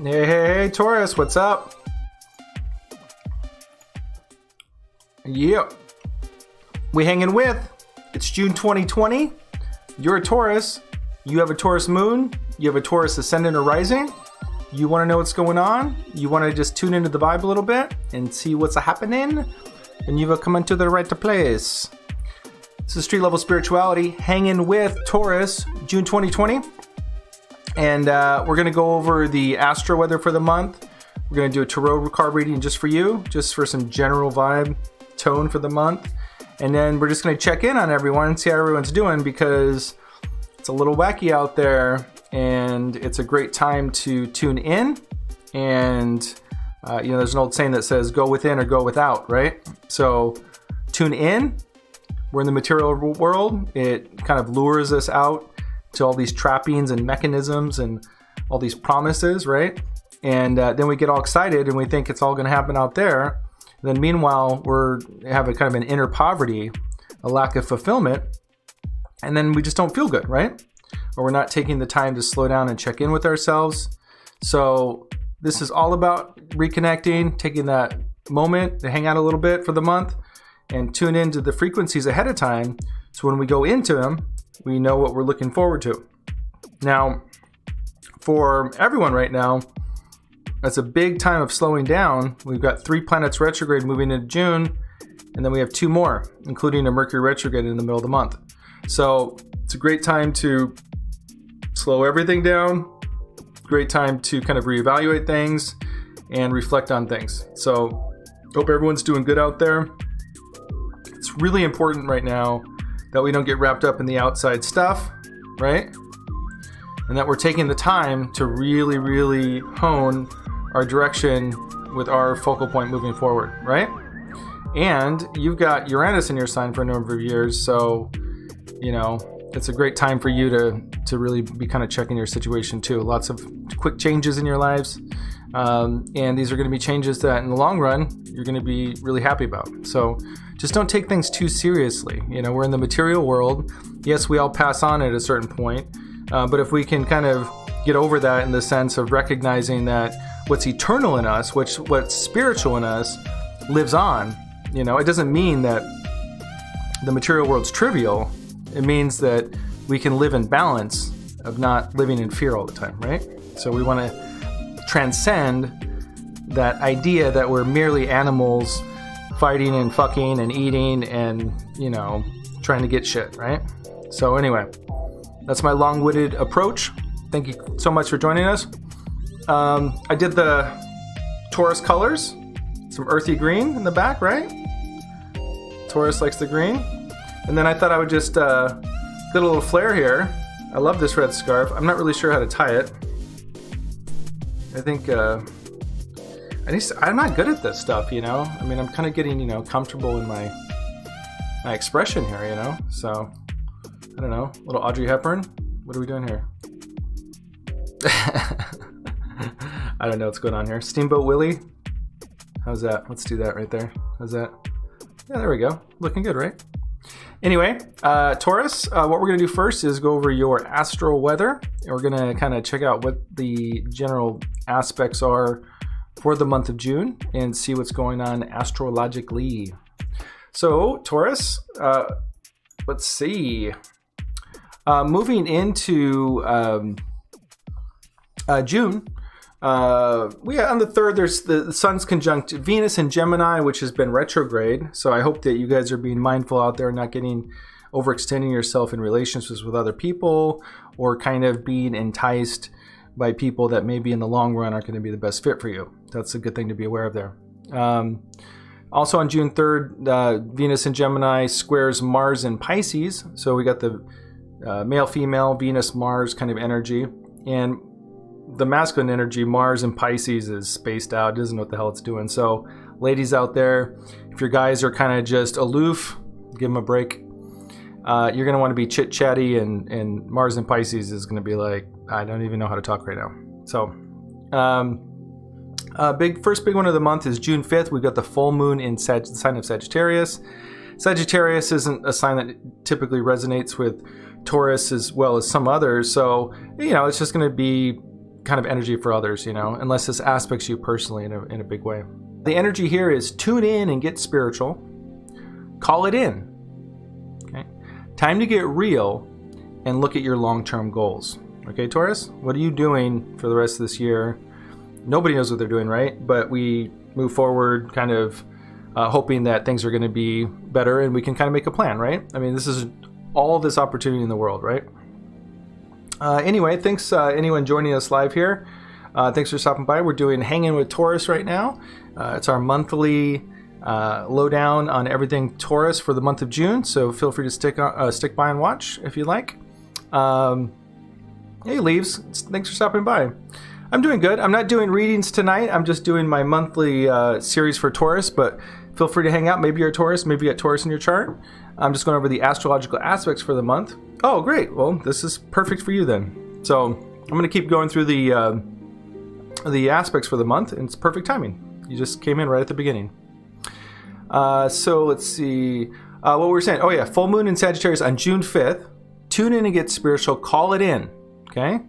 Hey, Taurus, what's up? Yeah. We hanging with. It's June 2020. You're a Taurus. You have a Taurus moon. You have a Taurus ascendant or rising. You want to know what's going on? You want to just tune into the vibe a little bit and see what's happening? And you've come into the right place. This is Street Level Spirituality, hanging with Taurus, June 2020. And we're going to go over the astro weather for the month. We're going to do a tarot card reading just for you, just for some general vibe tone for the month. And then we're just going to check in on everyone and see how everyone's doing, because it's a little wacky out there and it's a great time to tune in. And, there's an old saying that says go within or go without, right? So tune in. We're in the material world. It kind of lures us out to all these trappings and mechanisms and all these promises, right? And then we get all excited and we think it's all going to happen out there. And then meanwhile, we have a kind of an inner poverty, a lack of fulfillment, and then we just don't feel good, right? Or we're not taking the time to slow down and check in with ourselves. So this is all about reconnecting, taking that moment to hang out a little bit for the month and tune into the frequencies ahead of time. So when we go into them, we know what we're looking forward to. Now, for everyone right now, it's a big time of slowing down. We've got 3 planets retrograde moving into June, and then we have 2 more, including a Mercury retrograde in the middle of the month. So it's a great time to slow everything down, great time to kind of reevaluate things and reflect on things. So hope everyone's doing good out there. It's really important right now that we don't get wrapped up in the outside stuff, right? And that we're taking the time to really, really hone our direction with our focal point moving forward, right? And you've got Uranus in your sign for a number of years, so, it's a great time for you to really be kind of checking your situation too. Lots of quick changes in your lives, and these are going to be changes that in the long run, you're going to be really happy about. So just don't take things too seriously. We're in the material world. Yes, we all pass on at a certain point. But if we can kind of get over that in the sense of recognizing that what's eternal in us, what's spiritual in us lives on, it doesn't mean that the material world's trivial. It means that we can live in balance of not living in fear all the time, right? So we want to transcend that idea that we're merely animals fighting and fucking and eating and, trying to get shit, right? So anyway, that's my long-winded approach. Thank you so much for joining us. I did the Taurus colors, some earthy green in the back, right? Taurus likes the green. And then I thought I would just get a little flair here. I love this red scarf. I'm not really sure how to tie it. I think I'm not good at this stuff, I mean, I'm kind of getting, comfortable in my expression here, So, I don't know. Little Audrey Hepburn. What are we doing here? I don't know what's going on here. Steamboat Willie. How's that? Let's do that right there. How's that? Yeah, there we go. Looking good, right? Anyway, Taurus, what we're going to do first is go over your astral weather. And we're going to kind of check out what the general aspects are for the month of June and see what's going on astrologically. So, Taurus, let's see. Moving into June, on the 3rd, there's the Sun's conjunct Venus in Gemini, which has been retrograde. So I hope that you guys are being mindful out there, not getting overextending yourself in relationships with other people, or kind of being enticed by people that maybe in the long run aren't going to be the best fit for you. That's a good thing to be aware of there. Also on June 3rd, Venus in Gemini squares Mars in Pisces. So we got the male-female, Venus-Mars kind of energy. And the masculine energy, Mars in Pisces, is spaced out, doesn't know what the hell it's doing. So ladies out there, if your guys are kind of just aloof, give them a break. You're going to want to be chit-chatty, and Mars in Pisces is going to be like, I don't even know how to talk right now. So first big one of the month is June 5th. We've got the full moon in the sign of Sagittarius. Sagittarius isn't a sign that typically resonates with Taurus as well as some others. So, it's just going to be kind of energy for others, you know, unless this aspects you personally in a big way. The energy here is tune in and get spiritual. Call it in. Okay. Time to get real and look at your long-term goals. Okay, Taurus, what are you doing for the rest of this year? Nobody knows what they're doing, right? But we move forward kind of hoping that things are going to be better and we can kind of make a plan, right? I mean, this is all this opportunity in the world, right? Anyway, thanks anyone joining us live here. Thanks for stopping by. We're doing Hangin with Taurus right now. It's our monthly lowdown on everything Taurus for the month of June. So feel free to stick by and watch if you like. Hey, Leaves. Thanks for stopping by. I'm doing good. I'm not doing readings tonight. I'm just doing my monthly series for Taurus, but feel free to hang out. Maybe you're a Taurus. Maybe you got Taurus in your chart. I'm just going over the astrological aspects for the month. Oh, great. Well, this is perfect for you then. So I'm going to keep going through the aspects for the month, and it's perfect timing. You just came in right at the beginning. So let's see what we were saying. Oh yeah, full moon in Sagittarius on June 5th. Tune in and get spiritual. Call it in. Okay.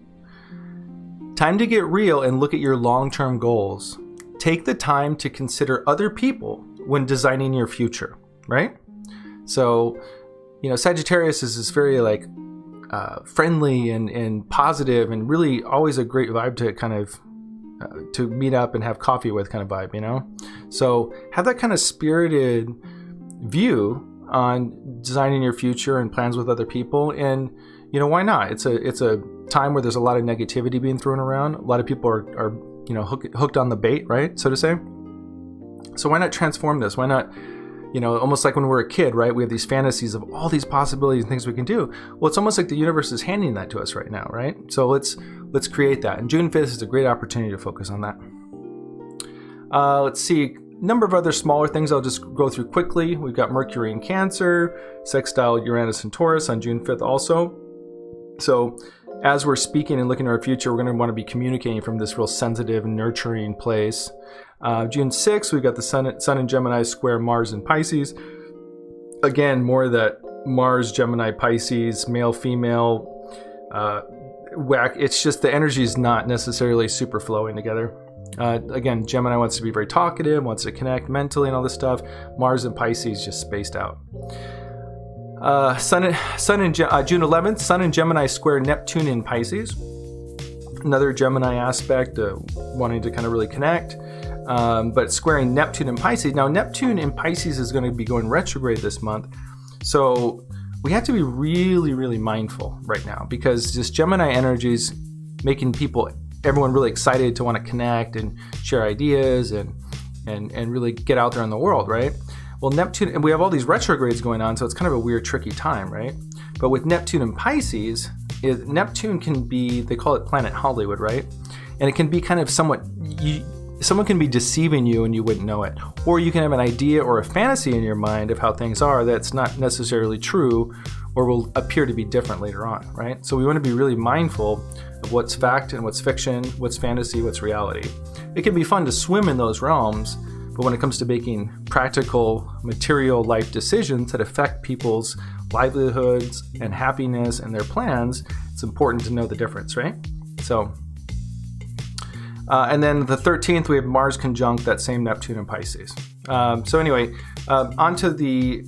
Time to get real and look at your long-term goals. Take the time to consider other people when designing your future. Right. So, you know, Sagittarius is this very like friendly and positive and really always a great vibe to kind of to meet up and have coffee with kind of vibe, you know? So have that kind of spirited view on designing your future and plans with other people. And, you know, why not? It's a time where there's a lot of negativity being thrown around. A lot of people are you know, hooked on the bait, right? So to say. So why not transform this? Why not, you know, almost like when we're a kid, right? We have these fantasies of all these possibilities and things we can do. Well, it's almost like the universe is handing that to us right now, right? So let's create that. And June 5th is a great opportunity to focus on that. Let's see, a number of other smaller things I'll just go through quickly. We've got Mercury in Cancer, sextile Uranus and Taurus on June 5th also. So as we're speaking and looking at our future, we're going to want to be communicating from this real sensitive and nurturing place. June 6th, we've got the Sun in Gemini square Mars in Pisces. Again, more of that Mars, Gemini, Pisces, male, female whack. It's just the energy is not necessarily super flowing together. Again, Gemini wants to be very talkative, wants to connect mentally and all this stuff. Mars and Pisces just spaced out. Sun in June 11th, Sun in Gemini square Neptune in Pisces. Another Gemini aspect, wanting to kind of really connect. But squaring Neptune in Pisces. Now, Neptune in Pisces is going to be going retrograde this month. So we have to be really, really mindful right now because this Gemini energy is making everyone really excited to want to connect and share ideas and really get out there in the world, right? Well, Neptune, and we have all these retrogrades going on, so it's kind of a weird, tricky time, right? But with Neptune in Pisces, Neptune can be, they call it planet Hollywood, right? And it can be kind of somewhat, someone can be deceiving you and you wouldn't know it. Or you can have an idea or a fantasy in your mind of how things are that's not necessarily true or will appear to be different later on, right? So we want to be really mindful of what's fact and what's fiction, what's fantasy, what's reality. It can be fun to swim in those realms, but when it comes to making practical, material life decisions that affect people's livelihoods and happiness and their plans, it's important to know the difference, right? So, and then the 13th, we have Mars conjunct that same Neptune in Pisces. So anyway, on to the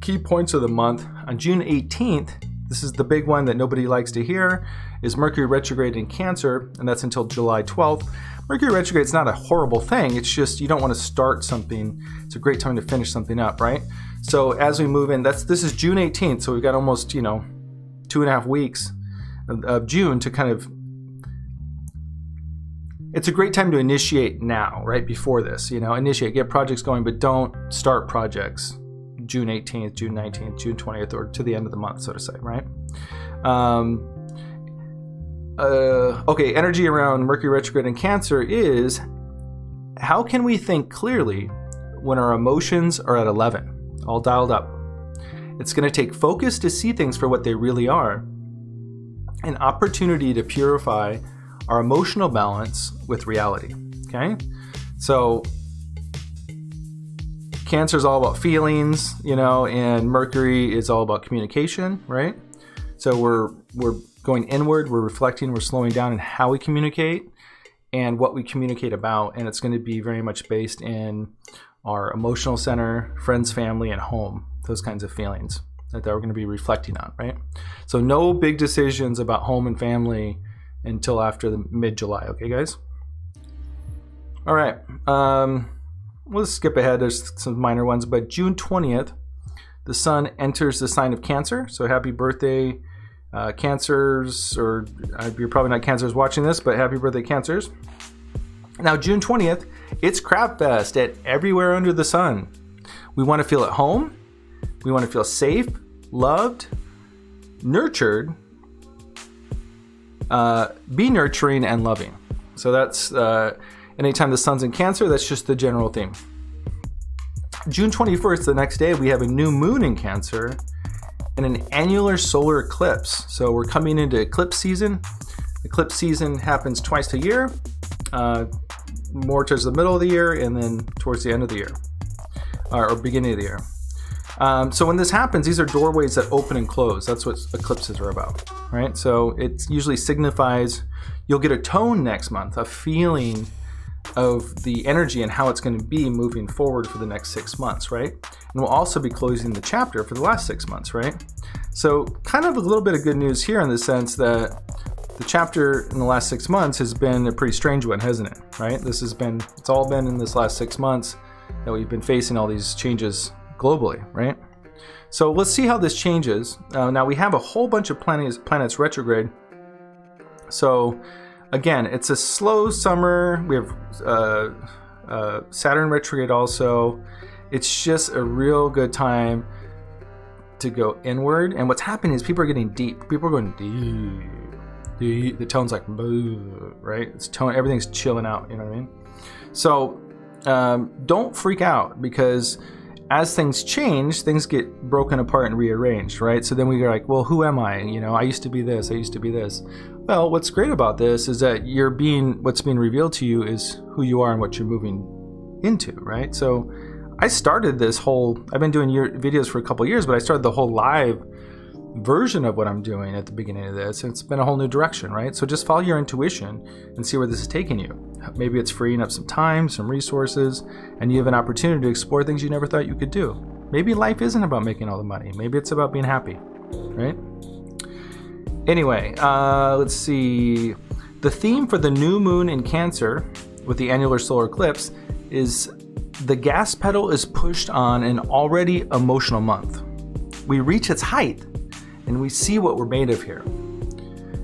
key points of the month. On June 18th, this is the big one that nobody likes to hear, is Mercury retrograde in Cancer, and that's until July 12th. Mercury retrograde is not a horrible thing. It's just you don't want to start something. It's a great time to finish something up, right? So as we move in, this is June 18th, so we've got almost 2.5 weeks of June to kind of. It's a great time to initiate now, right before this. Initiate, get projects going, but don't start projects June 18th, June 19th, June 20th, or to the end of the month, so to say, right? Okay, energy around Mercury retrograde in Cancer is, how can we think clearly when our emotions are at 11, all dialed up? It's going to take focus to see things for what they really are, an opportunity to purify our emotional balance with reality, okay? So Cancer is all about feelings, and Mercury is all about communication, right? So we're going inward. We're reflecting. We're slowing down in how we communicate and what we communicate about. And it's going to be very much based in our emotional center, friends, family, and home. Those kinds of feelings that we're going to be reflecting on, right? So no big decisions about home and family until after the mid-July. Okay, guys? All right. We'll skip ahead. There's some minor ones, but June 20th, the sun enters the sign of Cancer. So happy birthday, Cancers, or you're probably not Cancers watching this, but happy birthday, Cancers. Now, June 20th, it's Crab Fest at Everywhere Under the Sun. We want to feel at home. We want to feel safe, loved, nurtured, be nurturing and loving. So that's anytime the sun's in Cancer, that's just the general theme. June 21st, the next day, we have a new moon in Cancer and an annular solar eclipse. So we're coming into eclipse season. Eclipse season happens twice a year, more towards the middle of the year and then towards the end of the year, or beginning of the year. So when this happens, these are doorways that open and close. That's what eclipses are about, right? So it usually signifies you'll get a tone next month, a feeling of the energy and how it's going to be moving forward for the next 6 months, right? And we'll also be closing the chapter for the last 6 months, right? So kind of a little bit of good news here in the sense that the chapter in the last 6 months has been a pretty strange one, hasn't it, right? It's all been in this last 6 months that we've been facing all these changes globally, right? So let's see how this changes. Now we have a whole bunch of planets retrograde. So again, it's a slow summer. We have Saturn retrograde also. It's just a real good time to go inward. And what's happening is people are getting deep. People are going deep. The tone's like, right? It's tone. Everything's chilling out. You know what I mean? So don't freak out, because as things change, things get broken apart and rearranged, right? So then we go like, well, who am I? You know, I used to be this. I used to be this. Well, what's great about this is that what's being revealed to you is who you are and what you're moving into, right? So I started I've been doing videos for a couple of years, but I started the whole live version of what I'm doing at the beginning of this. It's been a whole new direction, right? So just follow your intuition and see where this is taking you. Maybe it's freeing up some time, some resources, and you have an opportunity to explore things you never thought you could do. Maybe life isn't about making all the money. Maybe it's about being happy, right? Anyway, let's see. The theme for the new moon in Cancer with the annular solar eclipse is the gas pedal is pushed on an already emotional month. We reach its height and we see what we're made of here.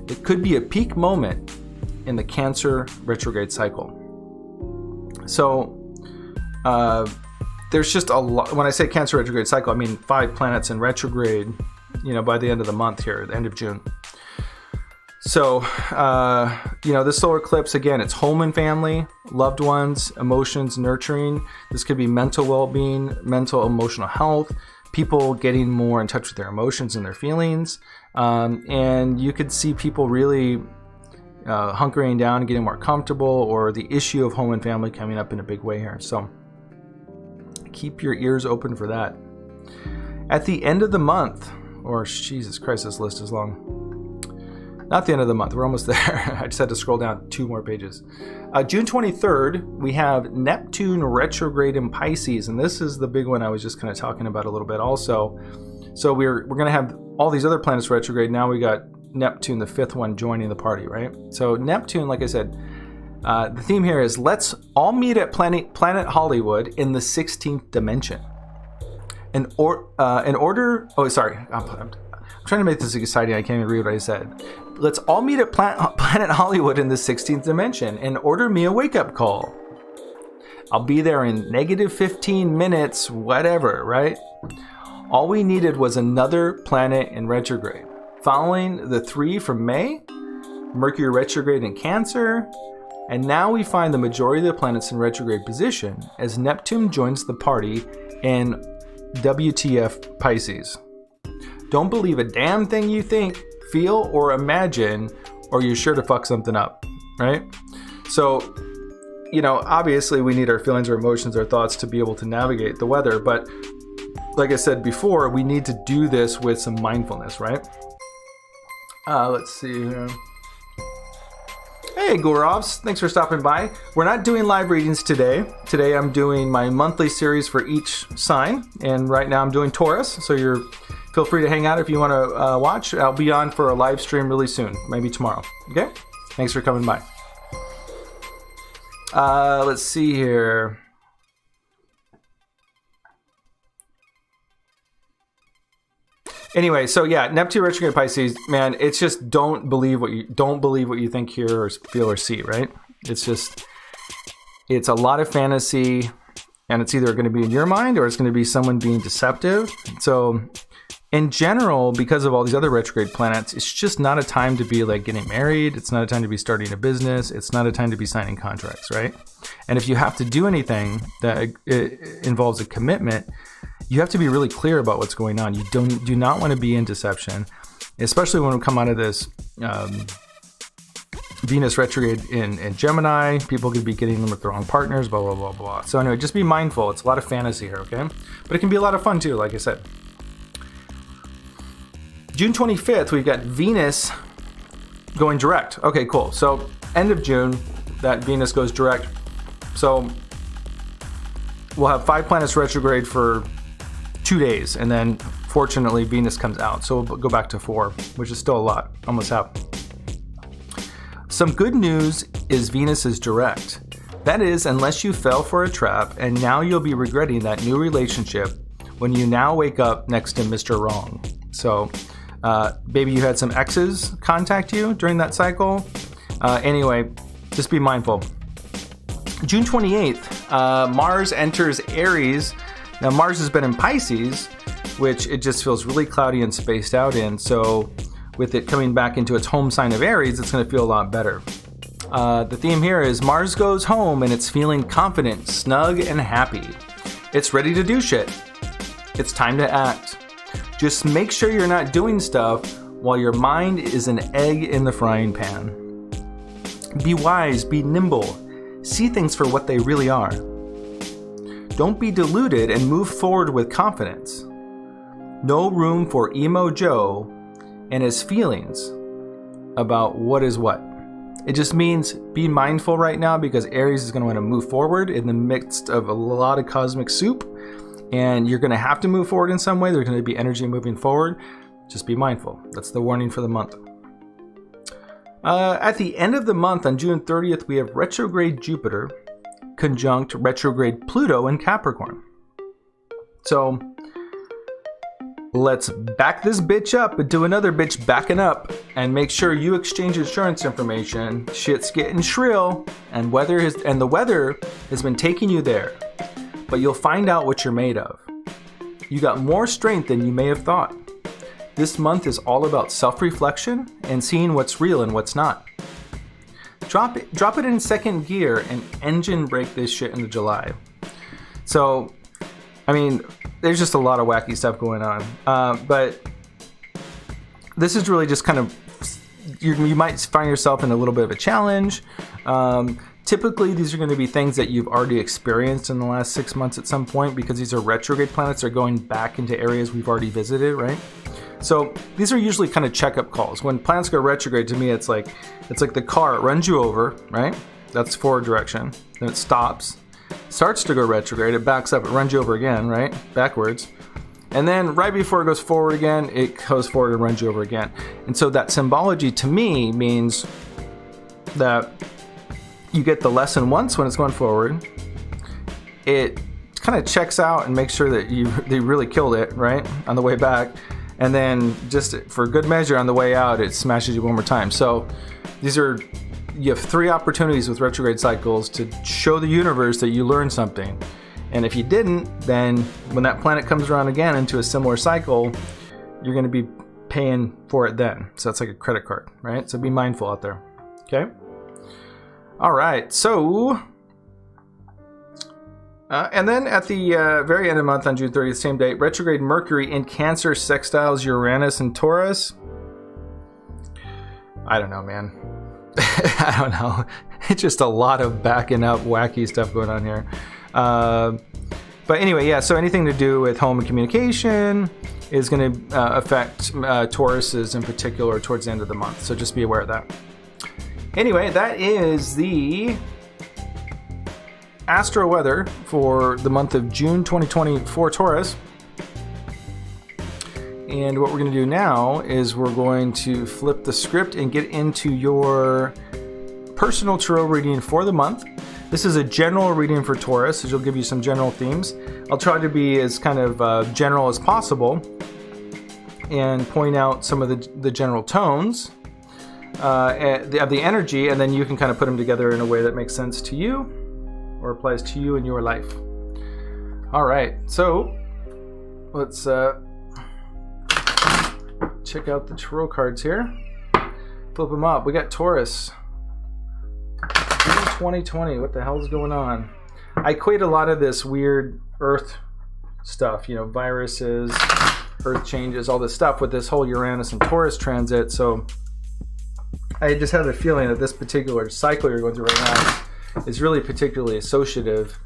It could be a peak moment in the Cancer retrograde cycle. So there's just a lot. When I say Cancer retrograde cycle, I mean 5 planets in retrograde, by the end of the month here, the end of June. So, this solar eclipse, again, it's home and family, loved ones, emotions, nurturing. This could be mental well-being, mental, emotional health, people getting more in touch with their emotions and their feelings. And you could see people really hunkering down and getting more comfortable, or the issue of home and family coming up in a big way here. So keep your ears open for that. At the end of the month, or Jesus Christ, this list is long. Not the end of the month. We're almost there. I just had to scroll down 2 more pages. June 23rd, we have Neptune retrograde in Pisces, and this is the big one I was just kind of talking about a little bit also. So we're going to have all these other planets retrograde. Now we got Neptune, the 5th one, joining the party, right? So Neptune, like I said, the theme here is let's all meet at Planet Hollywood in the 16th dimension. I'm trying to make this exciting. I can't even read what I said. Let's all meet at Planet Hollywood in the 16th dimension and order me a wake-up call. I'll be there in negative 15 minutes, whatever, right? All we needed was another planet in retrograde. Following the 3 from May, Mercury retrograde in Cancer, and now we find the majority of the planets in retrograde position as Neptune joins the party in WTF Pisces. Don't believe a damn thing you think, feel, or imagine, or you're sure to fuck something up, right? So, obviously we need our feelings, our emotions, our thoughts to be able to navigate the weather. But like I said before, we need to do this with some mindfulness, right? Let's see here. Hey, Gorovs. Thanks for stopping by. We're not doing live readings today. Today I'm doing my monthly series for each sign. And right now I'm doing Taurus. So feel free to hang out if you want to watch. I'll be on for a live stream really soon. Maybe tomorrow. Okay? Thanks for coming by. Let's see here. Anyway, so yeah, Neptune retrograde Pisces, man, it's just don't believe what you think, hear, or feel, or see, right? It's a lot of fantasy, and it's either going to be in your mind or it's going to be someone being deceptive. So in general, because of all these other retrograde planets, it's just not a time to be like getting married. It's not a time to be starting a business. It's not a time to be signing contracts, right? And if you have to do anything that involves a commitment, you have to be really clear about what's going on. You do not want to be in deception, especially when we come out of this Venus retrograde in Gemini. People could be getting them with the wrong partners, blah, blah, blah, blah. So anyway, just be mindful. It's a lot of fantasy here, okay? But it can be a lot of fun too, like I said. June 25th, we've got Venus going direct. Okay, cool. So end of June, that Venus goes direct. So we'll have 5 planets retrograde for 2 days, and then fortunately Venus comes out, so we'll go back to 4, which is still a lot, almost half. Some good news is Venus is direct. That is, unless you fell for a trap and now you'll be regretting that new relationship when you now wake up next to Mr. Wrong. So maybe you had some exes contact you during that cycle. Anyway, just be mindful. June 28th, Mars enters Aries. Now, Mars has been in Pisces, which it just feels really cloudy and spaced out in. So with it coming back into its home sign of Aries, it's going to feel a lot better. The theme here is Mars goes home and it's feeling confident, snug, and happy. It's ready to do shit. It's time to act. Just make sure you're not doing stuff while your mind is an egg in the frying pan. Be wise, be nimble. See things for what they really are. Don't be deluded and move forward with confidence. No room for emo Joe and his feelings about what is what. It just means be mindful right now, because Aries is going to want to move forward in the midst of a lot of cosmic soup, and you're going to have to move forward in some way. There's going to be energy moving forward. Just be mindful. That's the warning for the month. At the end of the month, on June 30th, we have retrograde Jupiter conjunct retrograde Pluto in Capricorn. So let's back this bitch up and do another bitch backing up, and make sure you exchange insurance information. Shit's getting shrill, and the weather has been taking you there, but you'll find out what you're made of. You got more strength than you may have thought. This month is all about self-reflection and seeing what's real and what's not. Drop it in second gear and engine brake this shit into July. So, I mean, there's just a lot of wacky stuff going on. But this is really just kind of, you might find yourself in a little bit of a challenge. Typically, these are going to be things that you've already experienced in the last 6 months at some point, because these are retrograde planets. They're going back into areas we've already visited, right? So these are usually kind of checkup calls. When planets go retrograde, to me, it's like the car. It runs you over, right? That's forward direction. Then it stops, starts to go retrograde. It backs up. It runs you over again, right? Backwards. And then right before it goes forward again, it goes forward and runs you over again. And so that symbology to me means that you get the lesson once when it's going forward. It kind of checks out and makes sure that they really killed it, right? On the way back. And then just for good measure on the way out, it smashes you one more time. So you have 3 opportunities with retrograde cycles to show the universe that you learned something. And if you didn't, then when that planet comes around again into a similar cycle, you're going to be paying for it then. So it's like a credit card, right? So be mindful out there. Okay. All right. So, and then at the very end of the month on June 30th, same date, retrograde Mercury in Cancer sextiles Uranus and Taurus. I don't know, man. I don't know. It's just a lot of backing up wacky stuff going on here. But anyway, yeah, so anything to do with home and communication is going to affect Tauruses in particular towards the end of the month. So just be aware of that. Anyway, that is the astro weather for the month of June 2020 for Taurus. And what we're going to do now is we're going to flip the script and get into your personal tarot reading for the month. This is a general reading for Taurus, so it'll give you some general themes. I'll try to be as kind of general as possible and point out some of the general tones of the energy, and then you can kind of put them together in a way that makes sense to you or applies to you in your life. All right, so let's check out the tarot cards here. Flip them up. We got Taurus. 2020, what the hell's going on? I equate a lot of this weird earth stuff, you know, viruses, earth changes, all this stuff with this whole Uranus and Taurus transit. So I just had a feeling that this particular cycle you're going through right now is really particularly associative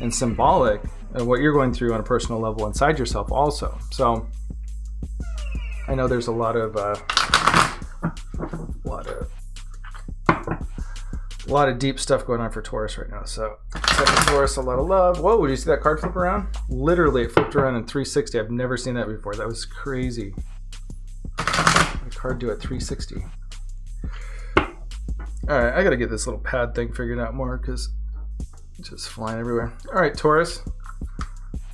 and symbolic of what you're going through on a personal level inside yourself also. So I know there's a lot of deep stuff going on for Taurus right now. So second Taurus, a lot of love. Whoa, did you see that card flip around? Literally, it flipped around in 360. I've never seen that before. That was crazy. The card do at 360. All right, I got to get this little pad thing figured out more because it's just flying everywhere. All right, Taurus.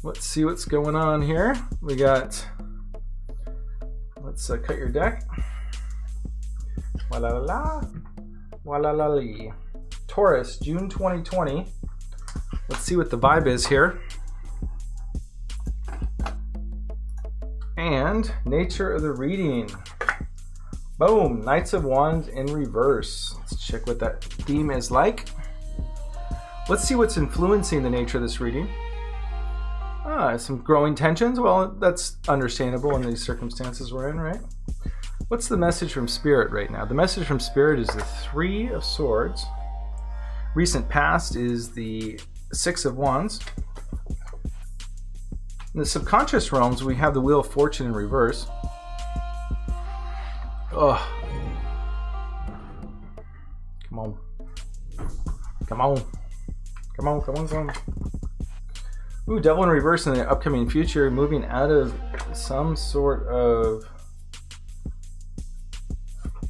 Let's see what's going on here. We got, let's cut your deck. Wa-la-la-la. Wa-la-la-lee. Taurus, June 2020. Let's see what the vibe is here. And nature of the reading. Boom, Knights of Wands in reverse. Let's check what that theme is like. Let's see what's influencing the nature of this reading. Some growing tensions. Well, that's understandable in these circumstances we're in, right? What's the message from Spirit right now? The message from Spirit is the Three of Swords. Recent past is the Six of Wands. In the subconscious realms, we have the Wheel of Fortune in reverse. Oh. Come on. Come on. Come on, come on, come on. Ooh, Devil in reverse in the upcoming future, moving out of some sort of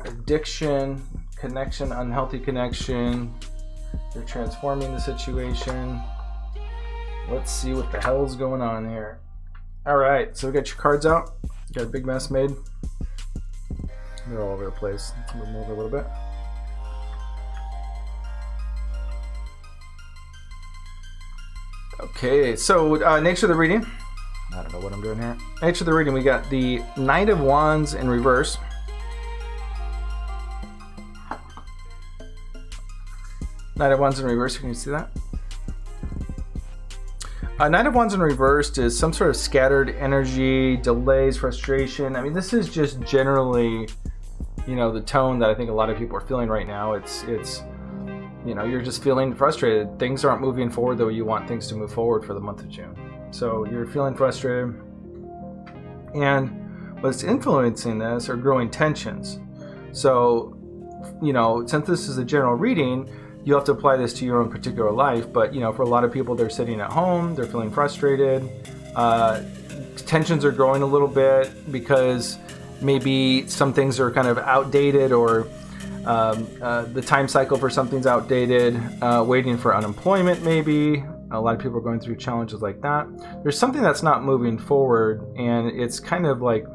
addiction, connection, unhealthy connection. They're transforming the situation. Let's see what the hell's going on here. All right, so we got your cards out. You got a big mess made. They're all over the place. Let's move them over a little bit. Okay, so nature of the reading. I don't know what I'm doing here. Nature of the reading, we got the Knight of Wands in reverse. Knight of Wands in reverse, can you see that? Knight of Wands in reversed is some sort of scattered energy, delays, frustration. I mean, this is just generally, you know, the tone that I think a lot of people are feeling right now. It's you know, you're just feeling frustrated. Things aren't moving forward the way you want things to move forward for the month of June. So you're feeling frustrated. And what's influencing this are growing tensions. So, you know, since this is a general reading, you have to apply this to your own particular life. But, you know, for a lot of people, they're sitting at home, they're feeling frustrated. Tensions are growing a little bit because maybe some things are kind of outdated, or the time cycle for something's outdated, waiting for unemployment maybe. A lot of people are going through challenges like that. There's something that's not moving forward, and it's kind of like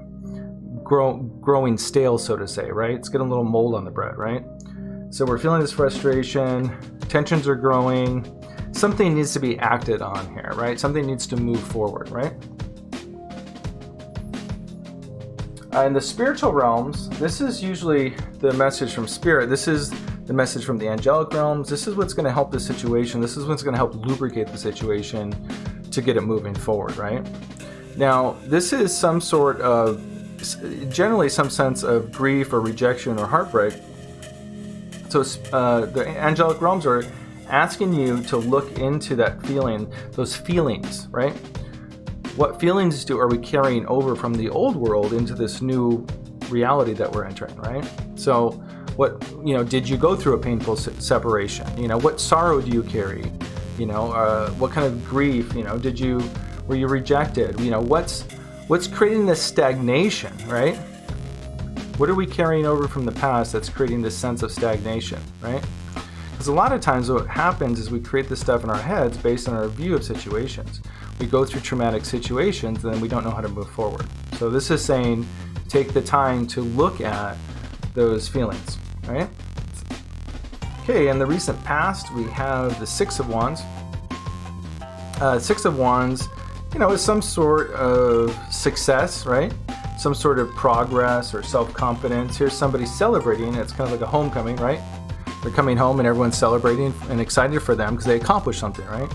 growing stale, so to say, right? It's getting a little mold on the bread, right? So we're feeling this frustration, tensions are growing, something needs to be acted on here, right? Something needs to move forward, right? In the spiritual realms, this is usually the message from Spirit. This is the message from the angelic realms. This is what's going to help the situation. This is what's going to help lubricate the situation to get it moving forward, right? Now, this is some sort of, generally some sense of grief or rejection or heartbreak. So the angelic realms are asking you to look into that feeling, those feelings, right? What feelings are we carrying over from the old world into this new reality that we're entering, right? So what, did you go through a painful separation? What sorrow do you carry? What kind of grief, were you rejected? What's creating this stagnation, right? What are we carrying over from the past that's creating this sense of stagnation, right? Because a lot of times what happens is we create this stuff in our heads based on our view of situations. We go through traumatic situations and then we don't know how to move forward. So this is saying, take the time to look at those feelings, right? Okay, in the recent past, we have the Six of Wands. Six of Wands, is some sort of success, right? Some sort of progress or self-confidence. Here's somebody celebrating. It's kind of like a homecoming, right? They're coming home and everyone's celebrating and excited for them because they accomplished something, right?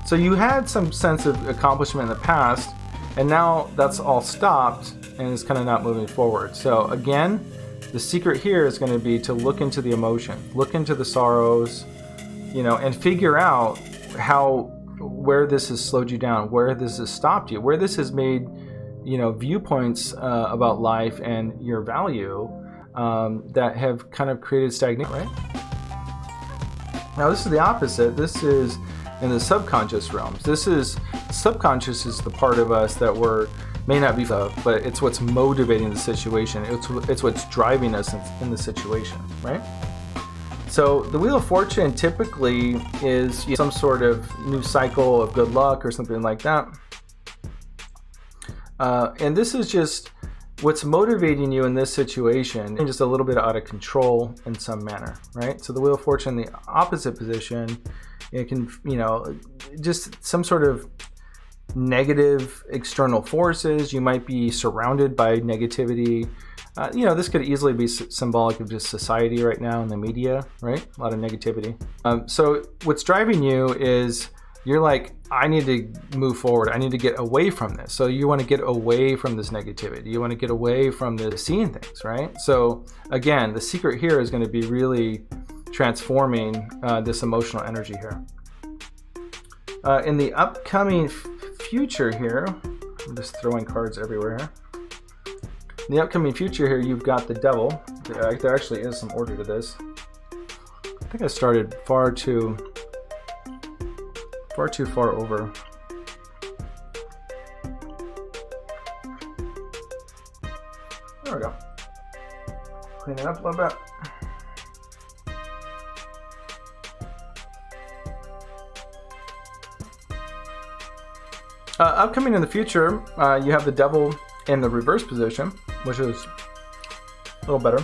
So you had some sense of accomplishment in the past, and now that's all stopped and it's kind of not moving forward. So again, the secret here is going to be to look into the emotion, look into the sorrows, and figure out where this has slowed you down, where this has stopped you, where this has made, viewpoints about life and your value that have kind of created stagnation, right? Now this is the opposite. This is in the subconscious realms. Subconscious is the part of us that may not be of, but it's what's motivating the situation. It's what's driving us in the situation, right? So the Wheel of Fortune typically is some sort of new cycle of good luck or something like that. And this is just what's motivating you in this situation, and just a little bit out of control in some manner, right? So the Wheel of Fortune, the opposite position, it can, just some sort of negative external forces. You might be surrounded by negativity. This could easily be symbolic of just society right now in the media, right? A lot of negativity. So what's driving you is you're like, I need to move forward. I need to get away from this. So you want to get away from this negativity. You want to get away from the seeing things, right? So again, the secret here is going to be really transforming this emotional energy here. In the upcoming future here, I'm just throwing cards everywhere here. In the upcoming future here, you've got the Devil. There actually is some order to this. I think I started far too far over. There we go. Clean it up a little bit. Upcoming in the future, you have the Devil in the reverse position, which is a little better.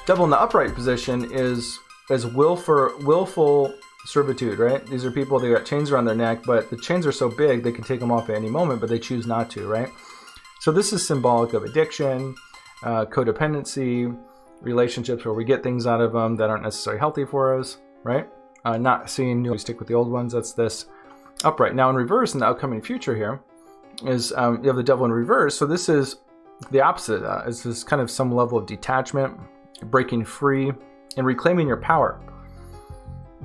Devil in the upright position is willful servitude, right? These are people, they got chains around their neck, but the chains are so big they can take them off at any moment, but they choose not to, right? So this is symbolic of addiction, codependency, relationships where we get things out of them that aren't necessarily healthy for us, right? Not seeing, we stick with the old ones. That's this upright. Now in reverse, in the upcoming future here, is you have the Devil in reverse. So this is the opposite of that. It's this kind of some level of detachment, breaking free, and reclaiming your power.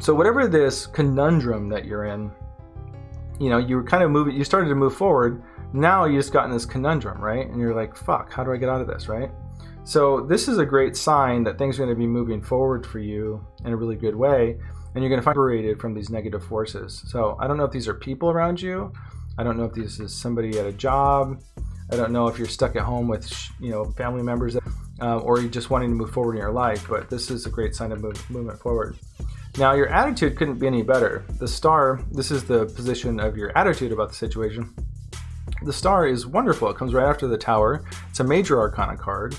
So whatever this conundrum that you're in, you were kind of moving, you started to move forward. Now you just got in this conundrum, right? And you're like, fuck, how do I get out of this, right? So this is a great sign that things are going to be moving forward for you in a really good way. And you're going to find liberated from these negative forces. So I don't know if these are people around you. I don't know if this is somebody at a job. I don't know if you're stuck at home with, family members, or you're just wanting to move forward in your life. But this is a great sign of movement forward. Now, your attitude couldn't be any better. The Star, this is the position of your attitude about the situation. The Star is wonderful. It comes right after the Tower. It's a major arcana card,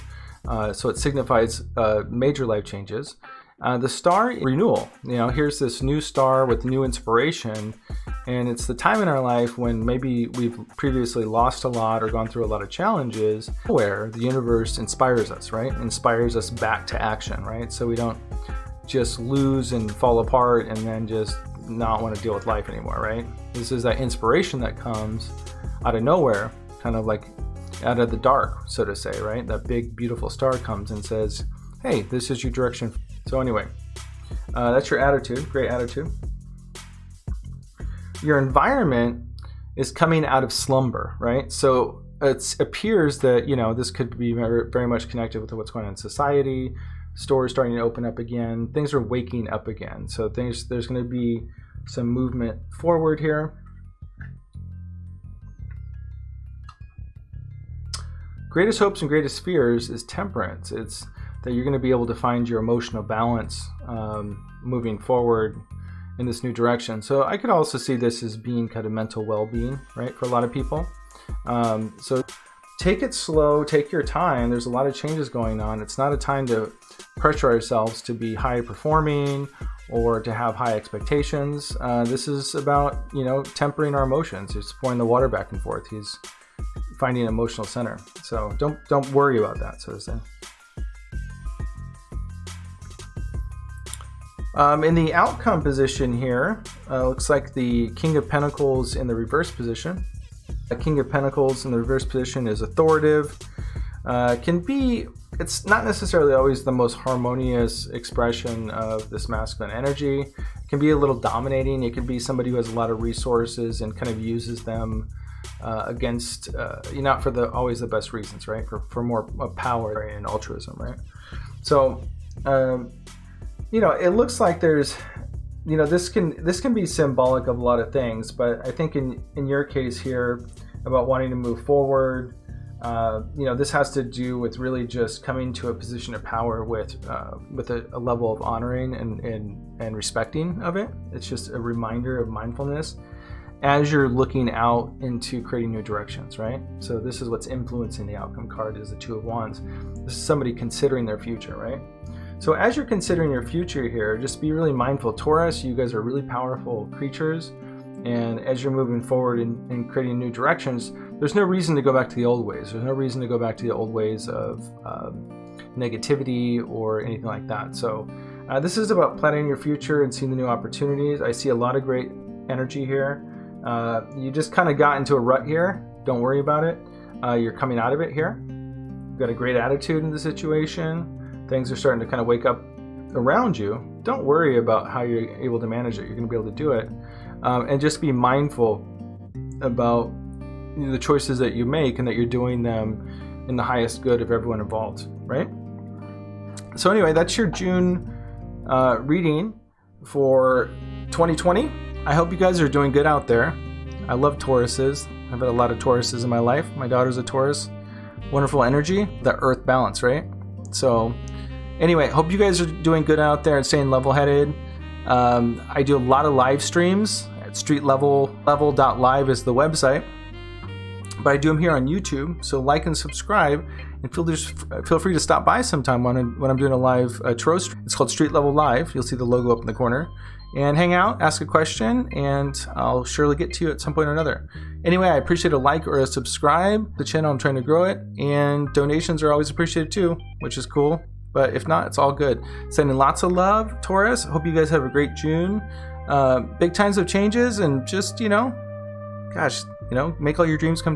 so it signifies major life changes. The Star, renewal. Here's this new star with new inspiration, and it's the time in our life when maybe we've previously lost a lot or gone through a lot of challenges, where the universe inspires us, right? Inspires us back to action, right? So we don't just lose and fall apart and then just not want to deal with life anymore, right? This is that inspiration that comes out of nowhere, kind of like out of the dark, so to say, right? That big, beautiful star comes and says, hey, this is your direction. So anyway, That's your attitude, great attitude. Your environment is coming out of slumber, right? So it appears that, you know, this could be very much connected with what's going on in society. Stores starting to open up again. Things are waking up again. So there's going to be some movement forward here. Greatest hopes and greatest fears is temperance. It's that you're going to be able to find your emotional balance moving forward in this new direction. So I could also see this as being kind of mental well-being, right, for a lot of people. So take it slow, take your time. There's a lot of changes going on. It's not a time to pressure ourselves to be high performing or to have high expectations. This is about, you know, tempering our emotions. He's pouring the water back and forth. He's finding an emotional center. So don't worry about that, so to say. In the outcome position here, looks like the King of Pentacles in the reverse position. The King of Pentacles in the reverse position is authoritative. It's not necessarily always the most harmonious expression of this masculine energy. It can be a little dominating. It could be somebody who has a lot of resources and kind of uses them against, not for always the best reasons, right? For more power and altruism, right? So, you know, it looks like there's, you know, this can be symbolic of a lot of things, but I think in your case here about wanting to move forward, you know, this has to do with really just coming to a position of power with a level of honoring and respecting of it. It's just a reminder of mindfulness as you're looking out into creating new directions, right? So this is what's influencing the outcome card, is the Two of Wands. This is somebody considering their future, right? So as you're considering your future here, just be really mindful. Taurus, you guys are really powerful creatures. And as you're moving forward and creating new directions, there's no reason to go back to the old ways. There's no reason to go back to the old ways of negativity or anything like that. So this is about planning your future and seeing the new opportunities. I see a lot of great energy here. You just kind of got into a rut here. Don't worry about it. You're coming out of it here. You've got a great attitude in the situation. Things are starting to kind of wake up around you. Don't worry about how you're able to manage it. You're going to be able to do it. And just be mindful about the choices that you make and that you're doing them in the highest good of everyone involved, right? So anyway, that's your June reading for 2020. I hope you guys are doing good out there. I love Tauruses. I've had a lot of Tauruses in my life. My daughter's a Taurus. Wonderful energy, the earth balance, right? So anyway, hope you guys are doing good out there and staying level-headed. I do a lot of live streams at streetlevel.live is the website, but I do them here on YouTube. So like and subscribe, and feel free to stop by sometime when I'm doing a live tarot stream. It's called Street Level Live. You'll see the logo up in the corner, and hang out, ask a question, and I'll surely get to you at some point or another. Anyway, I appreciate a like or a subscribe to the channel. I'm trying to grow it, and donations are always appreciated too, which is cool. But if not, it's all good. Sending lots of love, Taurus. Hope you guys have a great June. Big times of changes, and just, you know, gosh, you know, make all your dreams come